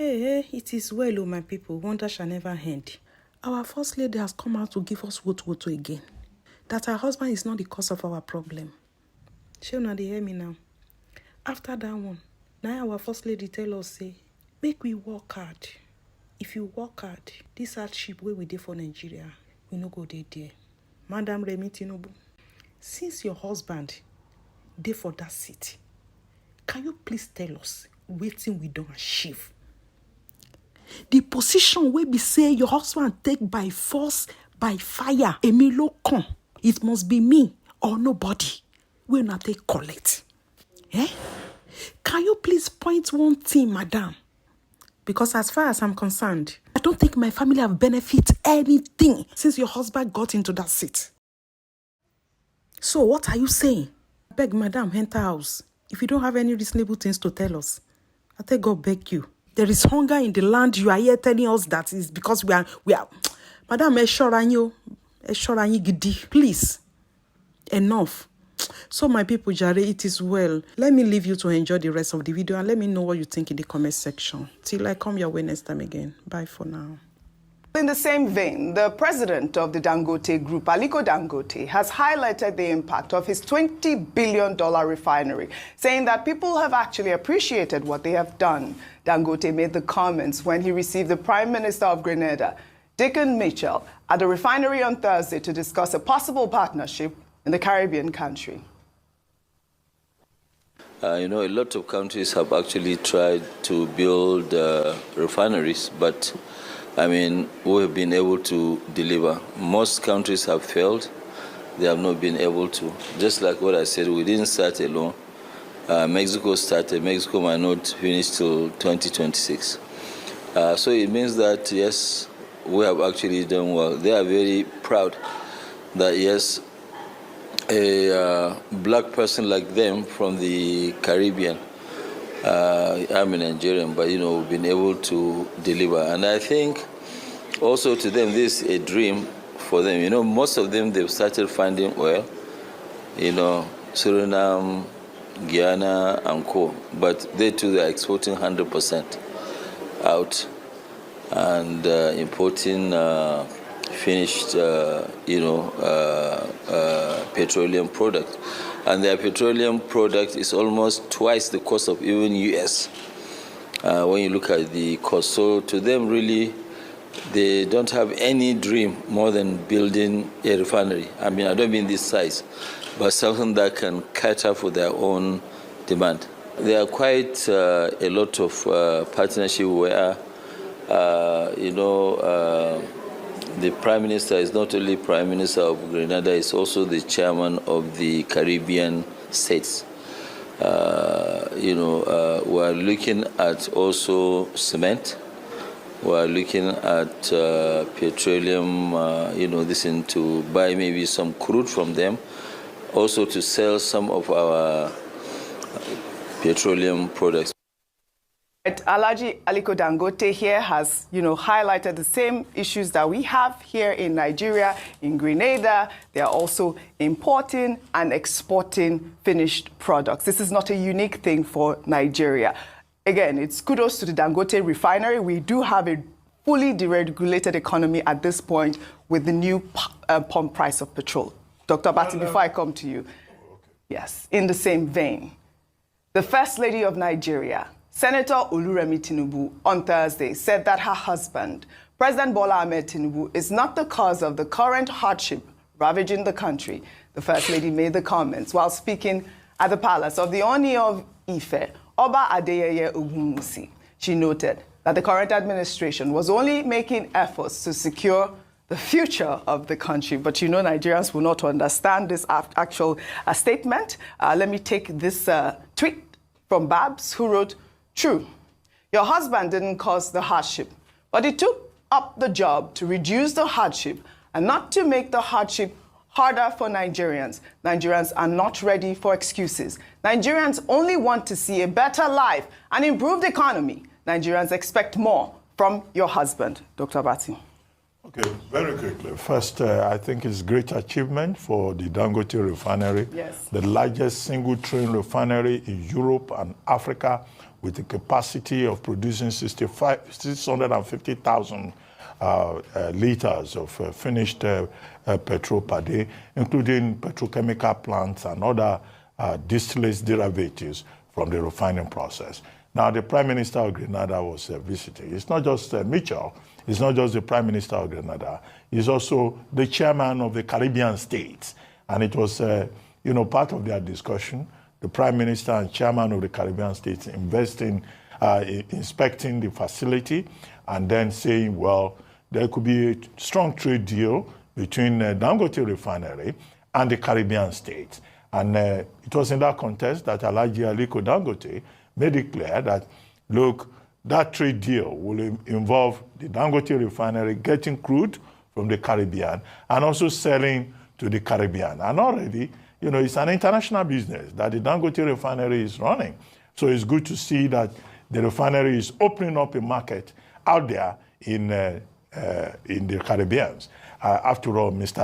Hey, it is well, oh my people. Wonder shall never end. Our first lady has come out to give us woto again. That her husband is not the cause of our problem. Shey una dey hear me now? After that one, now our first lady tell us, say, make we work hard. If you work hard, this hardship wey we dey for Nigeria, we no go dey there. Madam Remi Tinubu, since your husband dey for that seat, can you please tell us wetin we don achieve? The position wey be say your husband take by force, by fire, emi lo kan, it must be me or nobody wey una take collect. Can you please point one thing, madam? Because as far as I'm concerned, I don't think my family have benefited anything since your husband got into that seat. So what are you saying? Beg, madam, enter house. If you don't have any reasonable things to tell us, I tell God beg you. There is hunger in the land. You are here telling us that is because we are. Madam, gidi. Please. Enough. So my people, Jare, it is well. Let me leave you to enjoy the rest of the video and let me know what you think in the comment section. Till I come your way next time again. Bye for now. In the same vein, the president of the Dangote Group, Aliko Dangote, has highlighted the impact of his $20 billion refinery, saying that people have actually appreciated what they have done. Dangote made the comments when he received the Prime Minister of Grenada, Dickon Mitchell, at the refinery on Thursday to discuss a possible partnership in the Caribbean country. A lot of countries have actually tried to build refineries, but we have been able to deliver. Most countries have failed. They have not been able to. Just like what I said, we didn't start alone. Mexico started. Mexico might not finish till 2026. So it means that, yes, we have actually done well. They are very proud that, yes, a black person like them from the Caribbean, I'm a Nigerian, but, we've been able to deliver. And I think also to them, this is a dream for them. Most of them, they've started finding oil, Suriname, Guyana, and Co. But they too, they're exporting 100% out and importing finished, petroleum product. And their petroleum product is almost twice the cost of even US when you look at the cost. So to them, really, they don't have any dream more than building a refinery. I don't mean this size, but something that can cater for their own demand. There are quite a lot of partnership where, the Prime Minister is not only Prime Minister of Grenada, he's also the chairman of the Caribbean states. We are looking at also cement. We are looking at petroleum, to buy maybe some crude from them, also to sell some of our petroleum products. Alhaji Aliko Dangote here has, highlighted the same issues that we have here in Nigeria, in Grenada. They are also importing and exporting finished products. This is not a unique thing for Nigeria. Again, it's kudos to the Dangote Refinery. We do have a fully deregulated economy at this point with the new pump price of petrol. Dr. Bati, before I come to you. Yes, in the same vein, the First Lady of Nigeria, Senator Remi Tinubu, on Thursday said that her husband, President Bola Ahmed Tinubu, is not the cause of the current hardship ravaging the country. The First Lady made the comments while speaking at the palace of the Oni of Ife, Oba Adeyeye Ogunwusi. She noted that the current administration was only making efforts to secure the future of the country. But Nigerians will not understand this actual statement. Let me take this tweet from Babs, who wrote, "True, your husband didn't cause the hardship, but he took up the job to reduce the hardship and not to make the hardship harder for Nigerians. Nigerians are not ready for excuses. Nigerians only want to see a better life and improved economy. Nigerians expect more from your husband." Dr. Bati. Okay, very quickly. First, I think it's a great achievement for the Dangote Refinery, Yes. the largest single-train refinery in Europe and Africa, with a capacity of producing 650,000 liters of finished petrol per day, including petrochemical plants and other distillates derivatives from the refining process. Now, the Prime Minister of Grenada was visiting. It's not just Mitchell. It's not just the Prime Minister of Grenada. He's also the chairman of the Caribbean states. And it was, part of their discussion, the Prime Minister and chairman of the Caribbean states inspecting the facility and then saying, well, there could be a strong trade deal between Dangote Refinery and the Caribbean states. And it was in that context that Alhaji Aliko Dangote made it clear that, look, that trade deal will involve the Dangote Refinery getting crude from the Caribbean and also selling to the Caribbean. And already, it's an international business that the Dangote Refinery is running. So it's good to see that the refinery is opening up a market out there in the Caribbean. After all, Mr.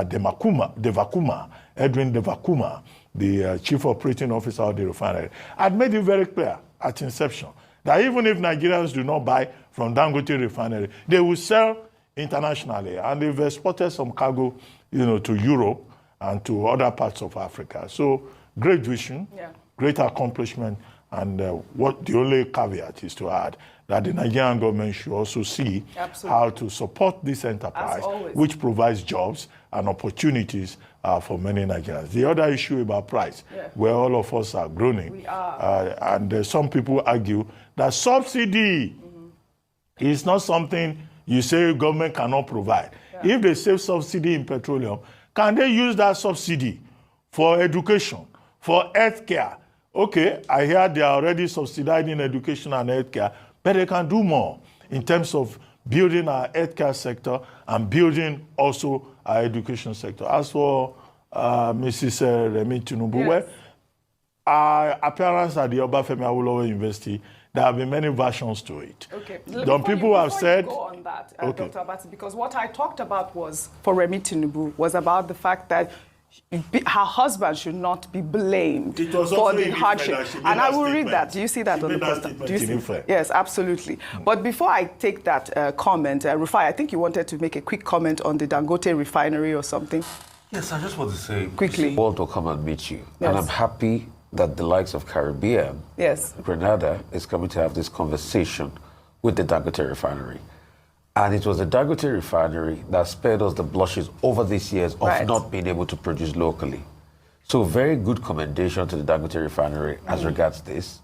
Edwin Devakuma, the chief operating officer of the refinery, had made it very clear at inception that even if Nigerians do not buy from Dangote Refinery, they will sell internationally. And they've exported some cargo, to Europe and to other parts of Africa. So great vision, great accomplishment. And what the only caveat is to add that the Nigerian government should also see how to support this enterprise, which provides jobs and opportunities for many Nigerians. The other issue about price, where all of us are groaning, we are. and some people argue that subsidy is not something you say government cannot provide. If they save subsidy in petroleum, can they use that subsidy for education, for healthcare? Okay, I hear they are already subsidizing education and healthcare, but they can do more in terms of building our healthcare sector and building also our education sector. As for Mrs. Remi Tinubu, appearance at the Obafemi Awolowo University, there have been many versions to it. Okay. People have said... Go on that, Dr. Abati, because what I talked about was, for Remi Tinubu, was about the fact that her husband should not be blamed for the hardship. And I will read that. Do you see that on the poster? Do you see? Yes, absolutely. But before I take that comment, Rufai, I think you wanted to make a quick comment on the Dangote Refinery or something. Yes, I just want to say, quickly, the world will come and meet you. Yes. And I'm happy that the likes of Caribbean, Grenada, is coming to have this conversation with the Dangote Refinery. And it was the Dangote Refinery that spared us the blushes over these years of not being able to produce locally. So very good commendation to the Dangote Refinery as regards this.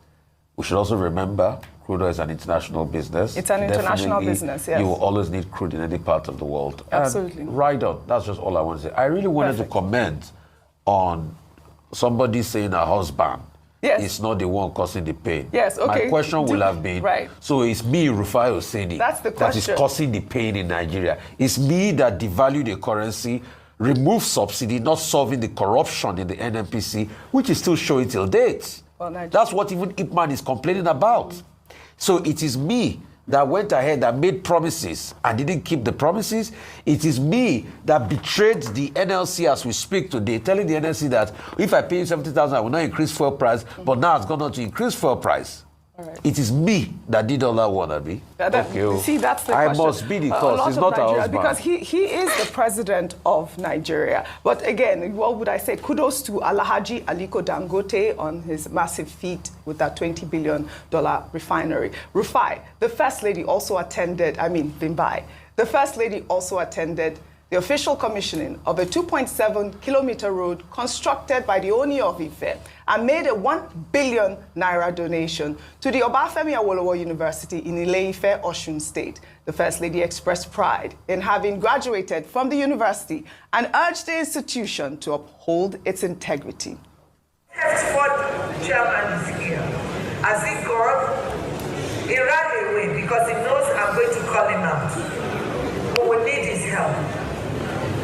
We should also remember crude oil is an international business. It's an international business, yes. You will always need crude in any part of the world. Absolutely. And right on. That's just all I want to say. I really wanted to comment on somebody saying her husband is not the one causing the pain. Yes, okay. My question will have been, so it's me, Rufai Oseni, that is causing the pain in Nigeria. It's me that devalued the currency, removed subsidy, not solving the corruption in the NNPC, which is still showing till date. Well, that's what even Ipman is complaining about. So it is me that went ahead and made promises and didn't keep the promises. It is me that betrayed the NLC as we speak today, telling the NLC that if I pay you 70,000, I will not increase fuel price, but now it's gone on to increase fuel price. It is me that did all that one, Abi. See, that's the question. I must be the cause. It's not our husband. Because he is the president of Nigeria. But again, what would I say? Kudos to Alhaji Aliko Dangote on his massive feat with that $20 billion refinery. Rufai, the First Lady also attended, Bimbai, the First Lady also attended the official commissioning of a 2.7-kilometer road constructed by the Oni of Ife and made a 1 billion naira donation to the Obafemi Awolowo University in Ile-Ife, Osun State. The First Lady expressed pride in having graduated from the university and urged the institution to uphold its integrity. The chairman is here. As he got, he ran away because he knows I'm going to call him out. We will need his help.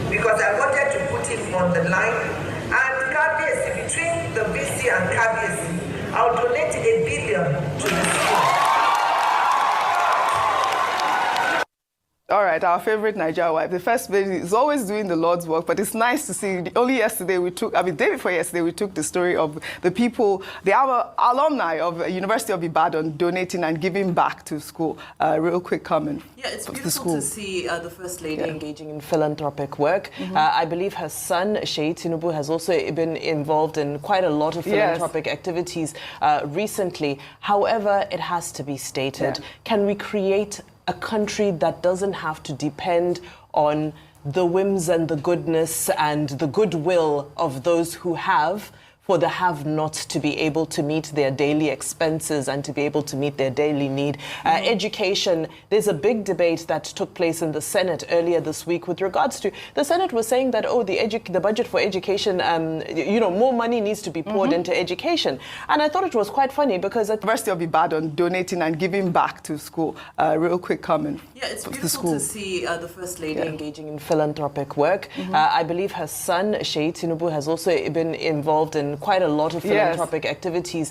Because I wanted to put him on the line. And Kabiesi, between the BC and Kabiesi, I'll donate 1 billion to the school. All right, our favorite Nigerian wife. The first lady is always doing the Lord's work, but it's nice to see. Only yesterday day before yesterday, we took the story of the people, the alumni of University of Ibadan donating and giving back to school. Real quick comment. Yeah, it's beautiful to see the First Lady engaging in philanthropic work. I believe her son, Tinubu, has also been involved in quite a lot of philanthropic activities recently. However, it has to be stated, can we create a country that doesn't have to depend on the whims and the goodness and the goodwill of those who have, for the have-nots to be able to meet their daily expenses and to be able to meet their daily need. Education, there's a big debate that took place in the Senate earlier this week with regards to, the Senate was saying that, the budget for education, more money needs to be poured into education. And I thought it was quite funny because at the University of Ibadan donating and giving back to school. Real quick comment. Yeah, it's beautiful to see the First Lady engaging in philanthropic work. I believe her son, Tinubu, has also been involved in quite a lot of philanthropic activities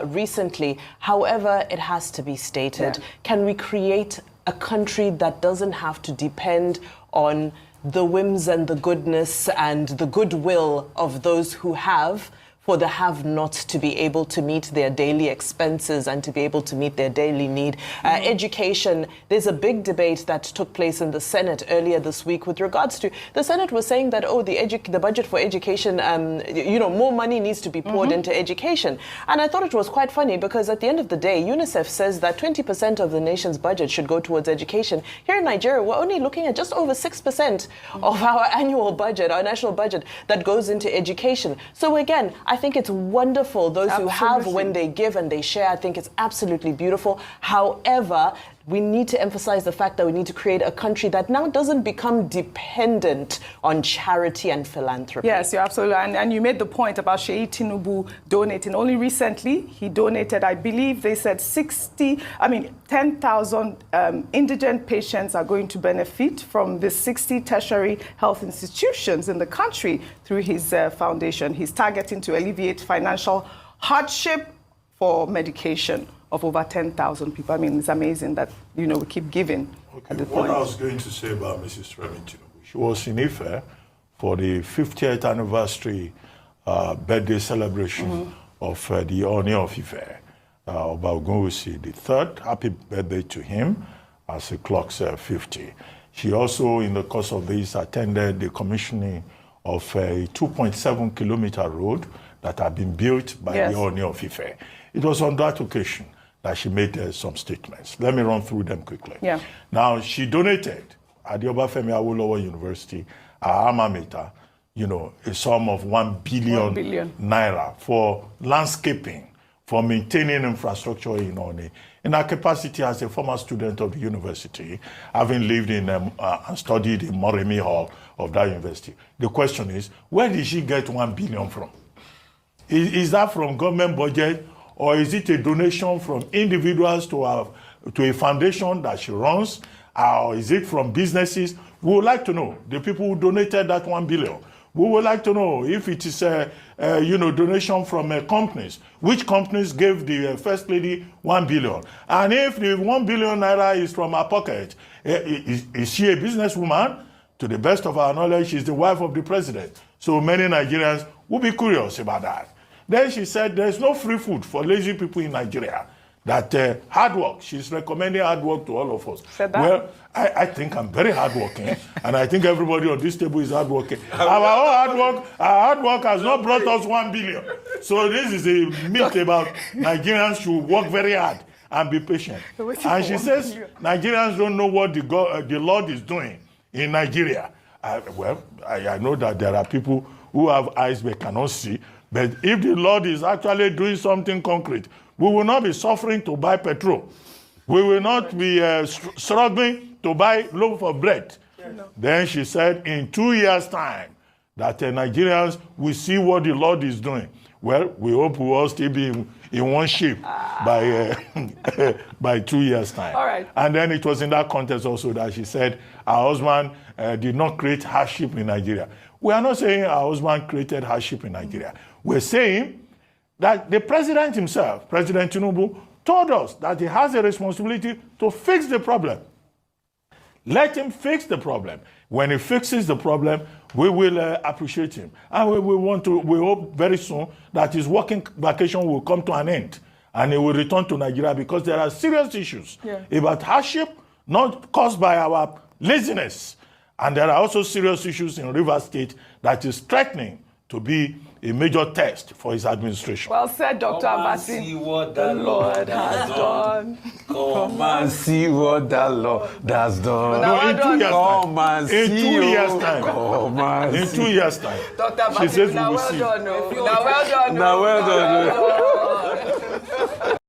recently. However, it has to be stated, can we create a country that doesn't have to depend on the whims and the goodness and the goodwill of those who have, for the have-nots to be able to meet their daily expenses and to be able to meet their daily need. Education, there's a big debate that took place in the Senate earlier this week with regards to, the Senate was saying that, the budget for education, more money needs to be poured into education. And I thought it was quite funny because at the end of the day, UNICEF says that 20% of the nation's budget should go towards education. Here in Nigeria, we're only looking at just over 6% of our annual budget, our national budget, that goes into education. So again, I think it's wonderful, those who have, when they give and they share, I think it's absolutely beautiful. However, we need to emphasize the fact that we need to create a country that now doesn't become dependent on charity and philanthropy. Yes, you're absolutely right. And you made the point about Tinubu donating. Only recently, he donated, I believe they said 10,000 indigent patients are going to benefit from the 60 tertiary health institutions in the country through his foundation. He's targeting to alleviate financial hardship for medication of over 10,000 people. I mean, it's amazing that, we keep giving at the point. What I was going to say about Mrs. Remi Tinubu, she was in Ife for the 50th anniversary birthday celebration of the Oni of Ife, Obagunwusi III. Happy birthday to him as he clocks 50. She also, in the course of this, attended the commissioning of a 2.7-kilometer road that had been built by the Oni of Ife. It was on that occasion that she made some statements. Let me run through them quickly. Now, she donated at the Obafemi Awolowo University, our alma mater, a sum of 1 billion naira for landscaping, for maintaining infrastructure in Oni. In her capacity as a former student of the university, having lived in and studied in Remi Hall of that university, the question is, where did she get 1 billion from? Is that from government budget, or is it a donation from individuals to a foundation that she runs, or is it from businesses? We would like to know, the people who donated that 1 billion. We would like to know if it is a donation from companies. Which companies gave the First Lady 1 billion? And if the 1 billion naira is from her pocket, is she a businesswoman? To the best of our knowledge, she's the wife of the president. So many Nigerians will be curious about that. Then she said there's no free food for lazy people in Nigeria. That hard work, she's recommending hard work to all of us. Well, I think I'm very hardworking, and I think everybody on this table is hardworking. Our hard work has not brought us 1 billion. So this is a myth about Nigerians should work very hard and be patient. And she says Nigerians don't know what the Lord is doing in Nigeria. I know that there are people who have eyes but cannot see. But if the Lord is actually doing something concrete, we will not be suffering to buy petrol. We will not be struggling to buy loaf of bread. Then she said, in 2 years' time, that Nigerians will see what the Lord is doing. Well, we hope we will all still be in one shape by 2 years' time. All right. And then it was in that context also that she said her husband did not create hardship in Nigeria. We are not saying her husband created hardship in Nigeria. We're saying that the president himself, President Tinubu, told us that he has a responsibility to fix the problem. Let him fix the problem. When he fixes the problem, we will appreciate him. And we hope very soon that his working vacation will come to an end and he will return to Nigeria, because there are serious issues about hardship, not caused by our laziness. And there are also serious issues in Rivers State that is threatening to be a major test for his administration. Well said, Dr. Abasi. See what the Lord has done. Come and see what the Lord has done. No, in 2 years' Come and in see 2 years' time. Come and In 2 years' time. Dr. Abasi, she says we now will well see. done. Now well done. Now well done.